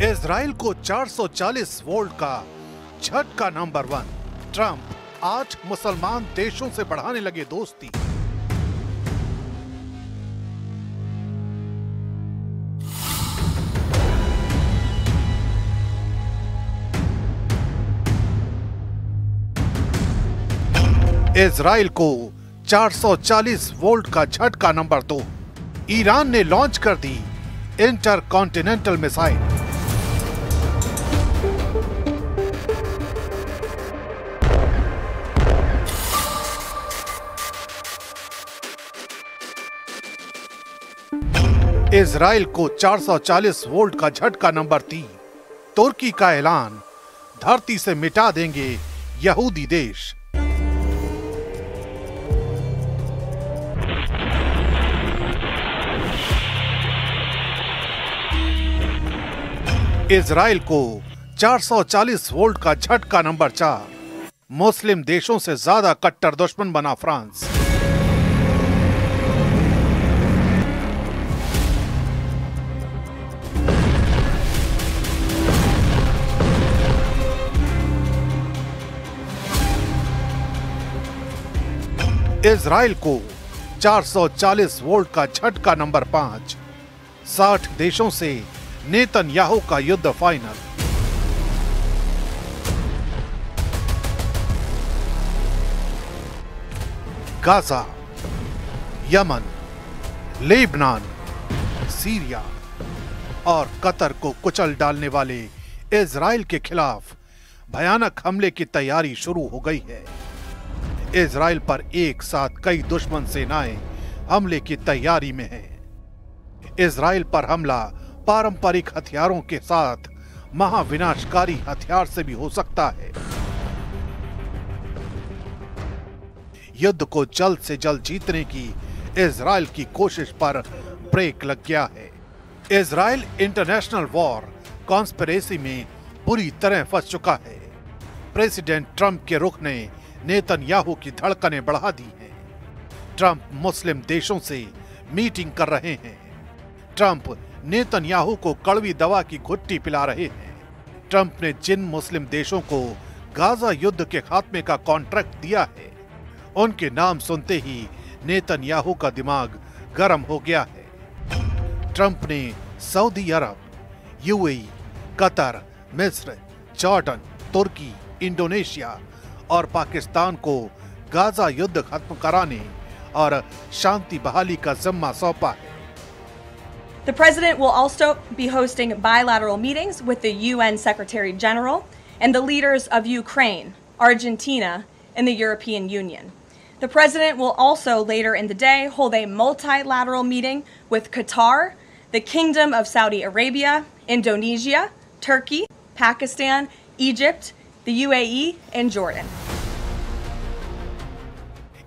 Israel को 440 volt का झटका नंबर 1। ट्रंप 8 मुसलमान देशों से बढ़ाने लगे दोस्ती। इजराइल को 440 वोल्ट का झटका नंबर 2। ईरान ने लॉन्च कर दी इंटरकॉन्टिनेंटल मिसाइल। इजराइल को 440 वोल्ट का झटका नंबर 3। तुर्की का ऐलान, धरती से मिटा देंगे यहूदी देश। इजराइल को 440 वोल्ट का झटका नंबर 4। मुस्लिम देशों से ज्यादा कट्टर दुश्मन बना फ्रांस। इजराइल को 440 वोल्ट का झटका नंबर 5। 60 देशों से नेतन्याहू का युद्ध final. Gaza, Yemen, Lebanon, Syria और कतर को कुचल डालने वाले इजराइल के खिलाफ भयानक हमले की तैयारी शुरू हो गई है। इजराइल पर एक साथ कई दुश्मन सेनाएं हमले की तैयारी में हैं। इजराइल पर हमला पारंपरिक हथियारों के साथ महाविनाशकारी हथियार से भी हो सकता है। युद्ध को जल्द से जल्द जीतने की इजराइल की कोशिश पर ब्रेक लग गया है। इजराइल इंटरनेशनल वॉर कॉन्स्पिरेसी में बुरी तरह फंस चुका है। प्रेसिडेंट ट्रंप के रुख ने नेतन्याहू की धड़कनें बढ़ा दी हैं। ट्रंप मुस्लिम देशों से मीटिंग कर रहे हैं। ट्रंप नेतन्याहू को कड़वी दवा की घुट्टी पिला रहे हैं। ट्रंप ने जिन मुस्लिम देशों को गाजा युद्ध के खात्मे का कॉन्ट्रैक्ट दिया है, उनके नाम सुनते ही नेतन्याहू का दिमाग गर्म हो गया है। ट्रंप ने सऊदी अरब, यूएई, कतर, मिस्र, जॉर्डन, तुर्की, इंडोनेशिया और पाकिस्तान को गाजा युद्ध खत्म कराने और शांति बहाली का जिम्मा सौंपा है। The president will also be hosting bilateral meetings with the UN Secretary General and the leaders of Ukraine, Argentina, and the European Union. The president will also later in the day hold a multilateral meeting with Qatar, the Kingdom of Saudi Arabia, Indonesia, Turkey, Pakistan, Egypt, the UAE, and Jordan.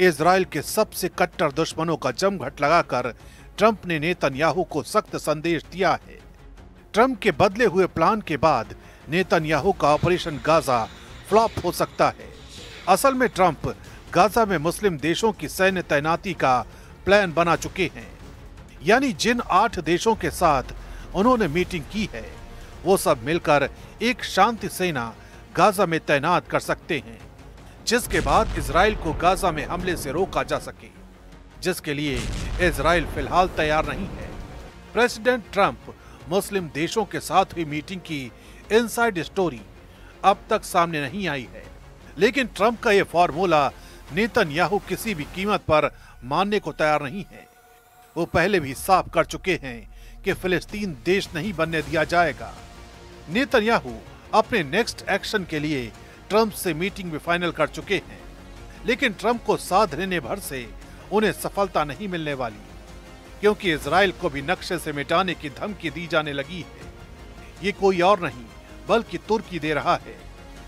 Israel के सबसे कट्टर दुश्मनों का जमघट लगाकर Trump ने Netanyahu को सख्त संदेश दिया है। ट्रंप के बदले हुए प्लान के बाद नेतन्याहू का ऑपरेशन गाजा फ्लॉप हो सकता है। असल में ट्रंप गाजा में मुस्लिम देशों की सैन्य तैनाती का प्लान बना चुके हैं। यानी जिन 8 देशों के साथ उन्होंने मीटिंग की है, वो सब मिलकर एक शांति सेना गाजा में तैनात कर सकते हैं, जिसके बाद इजराइल को गाजा में हमले से रोका जा सके, जिसके लिए इजराइल फिलहाल तैयार नहीं है। प्रेसिडेंट ट्रंप मुस्लिम देशों के साथ हुई मीटिंग की इनसाइड स्टोरी अब तक सामने नहीं आई है, लेकिन ट्रंप का यह फॉर्मूला नेतन्याहू किसी भी कीमत पर मानने को तैयार नहीं है। वो पहले भी साफ कर चुके हैं कि फिलिस्तीन देश नहीं बनने दिया जाएगा। नेतन्याहू अपने नेक्स्ट एक्शन के लिए ट्रंप से मीटिंग भी फाइनल कर चुके हैं, लेकिन ट्रंप को साथ लेने भर से उन्हें सफलता नहीं मिलने वाली, क्योंकि इजराइल को भी नक्शे से मिटाने की धमकी दी जाने लगी है। ये कोई और नहीं बल्कि तुर्की दे रहा है।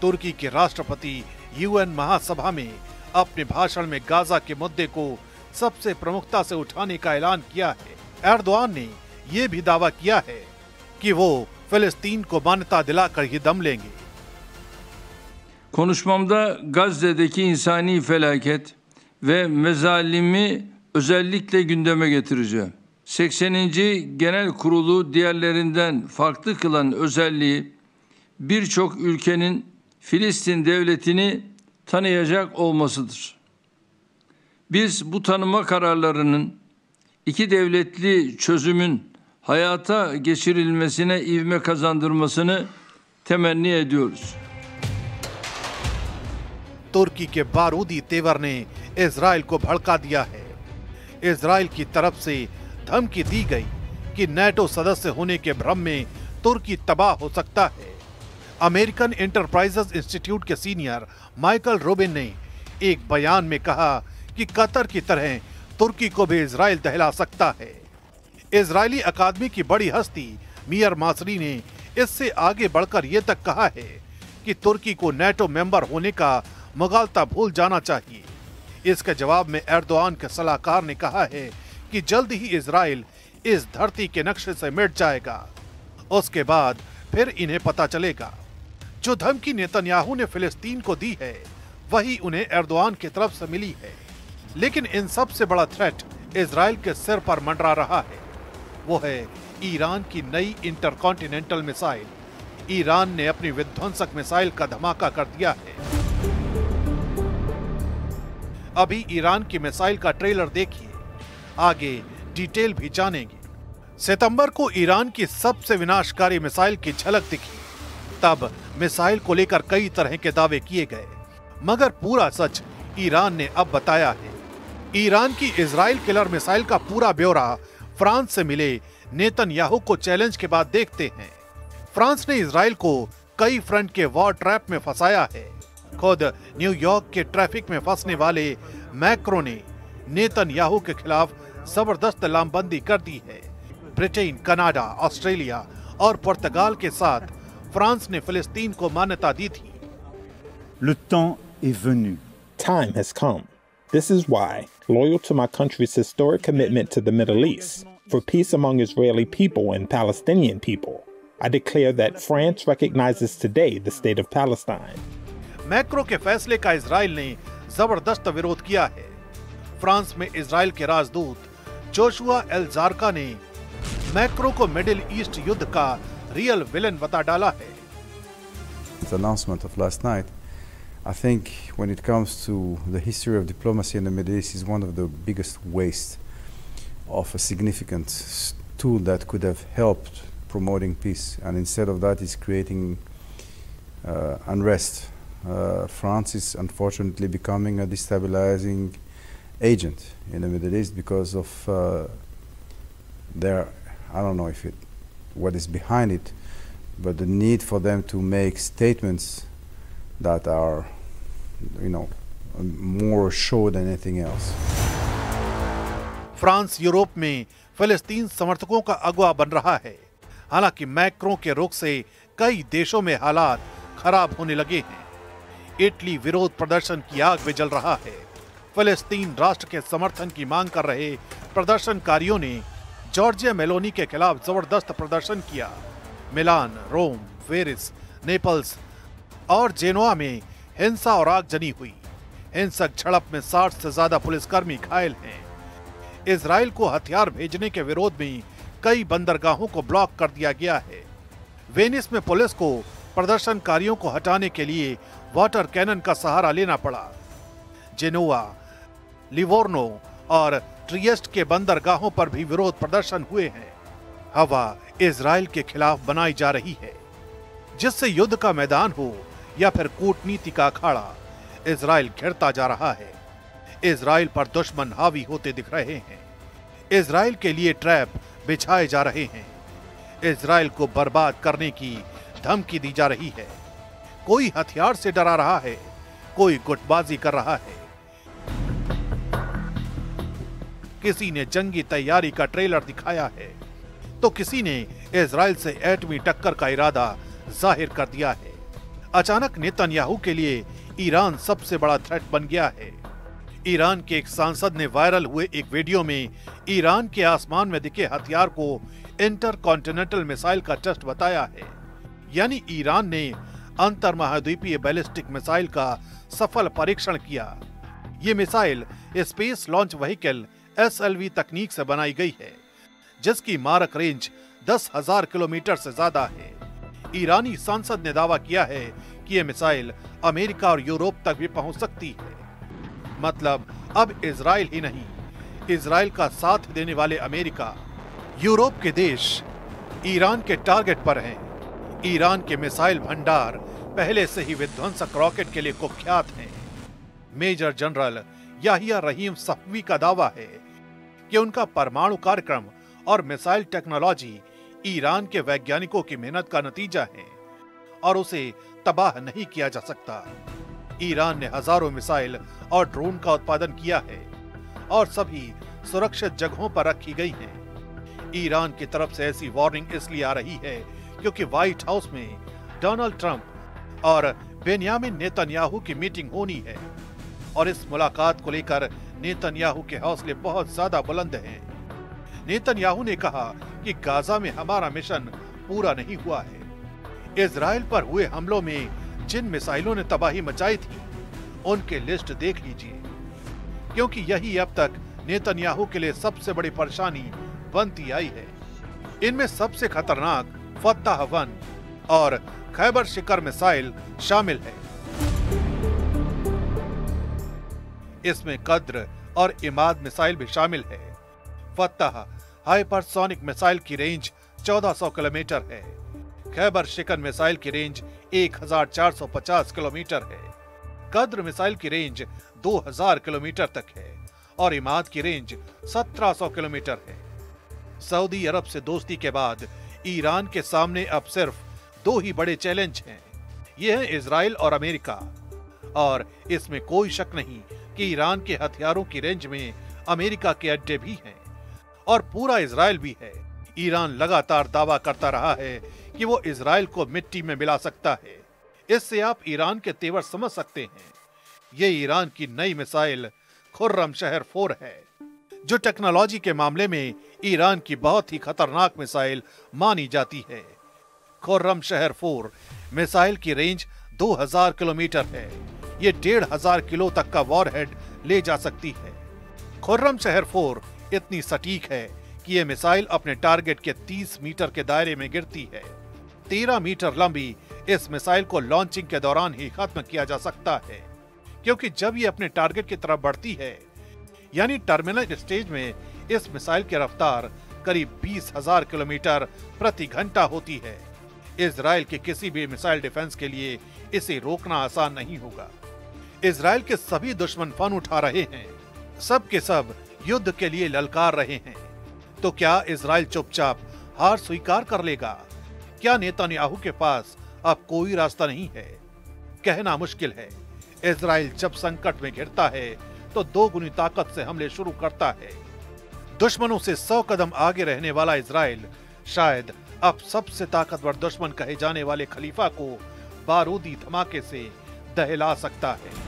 तुर्की के राष्ट्रपति यूएन महासभा में अपने भाषण में गाजा के मुद्दे को सबसे प्रमुखता से उठाने का ऐलान किया है। एर्दोआन ने यह भी दावा किया है कि वो फिलिस्तीन को मान्यता दिलाकर ही दम लेंगे। Konuşmamda Gazze'deki insani felaket ve mezalimi özellikle gündeme getireceğim. 80. Genel Kurulu diğerlerinden farklı kılan özelliği birçok ülkenin Filistin devletini tanıyacak olmasıdır. Biz bu tanıma kararlarının iki devletli çözümün hayata geçirilmesine ivme kazandırmasını temenni ediyoruz. तुर्की के बारूदी तेवर ने Israel को भड़का दिया है। Israel की तरफ से धमकी दी गई कि नेटो सदस्य होने के भ्रम में तुर्की तबाह हो सकता है। अमेरिकन एंटरप्राइजेज इंस्टीट्यूट के सीनियर माइकल रोबिन ने एक बयान में कहा कि कतर की तरह तुर्की को भी इजराइल दहला सकता है। इजरायली अकादमी की बड़ी हस्ती मियर मासरी ने इससे आगे बढ़कर यह तक कहा है कि तुर्की को नेटो मेंबर होने का मुगालता भूल जाना चाहिए। इसके जवाब में एर्दोआन के सलाहकार ने कहा है कि जल्द ही इजराइल इस धरती के नक्शे से मिट जाएगा, उसके बाद फिर इन्हें पता चलेगा। जो धमकी नेतन्याहू ने फिलिस्तीन को दी है वही उन्हें एर्दोआन की तरफ से मिली है। लेकिन इन सब से बड़ा थ्रेट इजराइल के सिर पर मंडरा रहा है, वो है ईरान की नई इंटरकॉन्टिनेंटल मिसाइल। ईरान ने अपनी विध्वंसक मिसाइल का धमाका कर दिया है। अभी ईरान की मिसाइल का ट्रेलर देखिए, आगे डिटेल भी जानेंगे। सितंबर को ईरान की सबसे विनाशकारी मिसाइल की झलक दिखी। तब मिसाइल को लेकर कई तरह के दावे किए गए, मगर पूरा सच ईरान ने अब बताया है। ईरान की इजराइल किलर मिसाइल का पूरा ब्यौरा फ्रांस से मिले नेतन्याहू को चैलेंज के बाद देखते हैं। फ्रांस ने इजराइल को कई फ्रंट के वॉर ट्रैप में फंसाया है। खुद न्यूयॉर्क के ट्रैफिक में फंसने वाले मैक्रो ने नेतन्याहू के खिलाफ जबरदस्त लामबंदी कर दी है। ब्रिटेन, कनाडा, ऑस्ट्रेलिया और पुर्तगाल के साथ फ्रांस ने फिलिस्तीन को मान्यता दी थी। Le temps est venu. Time has come. This is why, loyal to my country's historic commitment to the Middle East, for peace among Israeli people and Palestinian people, I declare that France recognizes today the state of Palestine. Macro के फैसले का Israel ने जबरदस्त विरोध किया है। France में Israel के राजदूत जोशुआ एल जारका ने मैक्रो को मिडिल ईस्ट युद्ध का रियल विलन बता डाला है। The announcement of last night, I think when it comes to the history of diplomacy in the Middle East, is one of the biggest waste of a significant tool that could have helped promoting peace, and instead of that is creating unrest. France is unfortunately becoming a destabilizing agent in the Middle East because of their, I don't know what is behind it, but the need for them to make statements that are, more show than anything else. France Europe में फिलिस्तीन समर्थकों का अगुवा बन रहा है। हालांकि Macron के रुख से कई देशों में हालात खराब होने लगे हैं। इटली विरोध प्रदर्शन की आग में जल रहा है। फिलिस्तीन राष्ट्र के समर्थन की मांग कर रहे प्रदर्शनकारियों ने जॉर्जिया मेलोनी के खिलाफ जबरदस्त प्रदर्शन किया। मिलान, रोम, वेरिस, नेपल्स और जेनोआ में हिंसा और आगजनी हुई। हिंसक झड़प में 60 से ज्यादा पुलिसकर्मी घायल हैं। इजराइल को हथियार भेजने के विरोध में कई बंदरगाहों को ब्लॉक कर दिया गया है। वेनिस में पुलिस को प्रदर्शनकारियों को हटाने के लिए वाटर कैनन का सहारा लेना पड़ा। जेनोआ, लिवोर्नो और ट्रिएस्ट के बंदरगाहों पर भी विरोध प्रदर्शन हुए हैं। हवा इजराइल के खिलाफ बनाई जा रही है, जिससे युद्ध का मैदान हो या फिर कूटनीति का अखाड़ा, इजराइल घिरता जा रहा है। इजराइल पर दुश्मन हावी होते दिख रहे हैं। इजराइल के लिए ट्रैप बिछाए जा रहे हैं। इजराइल को बर्बाद करने की धमकी दी जा रही है। कोई हथियार से डरा रहा है, कोई गुटबाजी कर रहा है। किसी ने जंगी तैयारी का ट्रेलर दिखाया है, तो किसी ने इजराइल से एटमी टक्कर का इरादा जाहिर कर दिया है। अचानक नेतन्याहू के लिए ईरान सबसे बड़ा थ्रेट बन गया है। ईरान के एक सांसद ने वायरल हुए एक वीडियो में ईरान के आसमान में दिखे हथियार को इंटरकॉन्टिनेंटल मिसाइल का टेस्ट बताया है। यानी ईरान ने अंतर महाद्वीपीय बैलिस्टिक मिसाइल का सफल परीक्षण किया। ये missile space launch vehicle SLV तकनीक से बनाई गई है, जिसकी मारक रेंज 10,000 किलोमीटर से ज्यादा है। ईरानी सांसद ने दावा किया है कि यह मिसाइल अमेरिका और यूरोप तक भी पहुंच सकती है। मतलब अब इजराइल ही नहीं, इजराइल का साथ देने वाले अमेरिका, यूरोप के देश ईरान के टारगेट पर हैं। ईरान के मिसाइल भंडार पहले से ही विध्वंसक रॉकेट के लिए कुख्यात हैं। मेजर जनरल याहिया रहीम सफवी का दावा है कि उनका परमाणु कार्यक्रम और मिसाइल टेक्नोलॉजी ईरान के वैज्ञानिकों की मेहनत का नतीजा है और उसे तबाह नहीं किया जा सकता। ईरान ने हजारों मिसाइल और ड्रोन का उत्पादन किया है और सभी सुरक्षित जगहों पर रखी गई हैं। ईरान की तरफ से ऐसी वार्निंग इसलिए आ रही है क्योंकि व्हाइट हाउस में डोनाल्ड ट्रंप और बेन्यामिन नेतन्याहू की मीटिंग होनी है और इस मुलाकात को लेकर नेतन्याहू के हौसले बहुत ज्यादा बुलंद हैं। नेतन्याहू ने कहा कि गाजा में हमारा मिशन पूरा नहीं हुआ है। इजराइल पर हुए हमलों में जिन मिसाइलों ने तबाही मचाई थी उनकी लिस्ट देख लीजिए, क्योंकि यही अब तक नेतन्याहू के लिए सबसे बड़ी परेशानी बनती आई है। इनमें सबसे खतरनाक फतह 1 और खैबर शिकर मिसाइल शामिल है। इसमें कद्र और इमाद मिसाइल भी शामिल है। फतह हाइपरसोनिक मिसाइल की रेंज 1400 किलोमीटर है। खैबर शिकर मिसाइल की रेंज 1450 किलोमीटर है। कद्र मिसाइल की रेंज 2000 किलोमीटर तक है और इमाद की रेंज 1700 किलोमीटर है। सऊदी अरब से दोस्ती के बाद ईरान के सामने अब सिर्फ दो ही बड़े चैलेंज हैं। ये हैं इजराइल और अमेरिका, और इसमें कोई शक नहीं कि ईरान के हथियारों की रेंज में अमेरिका के अड्डे भी हैं और पूरा इजराइल भी है। ईरान लगातार दावा करता रहा है कि वो इजराइल को मिट्टी में मिला सकता है। इससे आप ईरान के तेवर समझ सकते हैं। ये ईरान की नई मिसाइल खुर्रमशहर 4 है, जो टेक्नोलॉजी के मामले में ईरान की बहुत ही खतरनाक मिसाइल मानी जाती है। खुर्रमशहर 4 मिसाइल की रेंज 2000 किलोमीटर है। ये 1500 किलो तक का वॉरहेड ले जा सकती है। खुर्रमशहर 4 इतनी सटीक है कि ये मिसाइल अपने टारगेट के 30 मीटर के दायरे में गिरती है। 13 मीटर लंबी इस मिसाइल को लॉन्चिंग के दौरान ही खत्म किया जा सकता है, क्योंकि जब ये अपने टारगेट की तरफ बढ़ती है, यानी टर्मिनल स्टेज में, इस मिसाइल की रफ्तार करीब 20,000 किलोमीटर प्रति घंटा होती है। इजराइल के किसी भी मिसाइल डिफेंस के लिए इसे रोकना आसान नहीं होगा। इजराइल के सभी दुश्मन फन उठा रहे हैं, सब के सब युद्ध के लिए ललकार रहे हैं। तो क्या इजराइल चुपचाप हार स्वीकार कर लेगा? क्या नेतन्याहू के पास अब कोई रास्ता नहीं है? कहना मुश्किल है। इजराइल जब संकट में घिरता है तो दोगुनी ताकत से हमले शुरू करता है। दुश्मनों से 100 कदम आगे रहने वाला इजराइल शायद अब सबसे ताकतवर दुश्मन कहे जाने वाले खलीफा को बारूदी धमाके से दहला सकता है।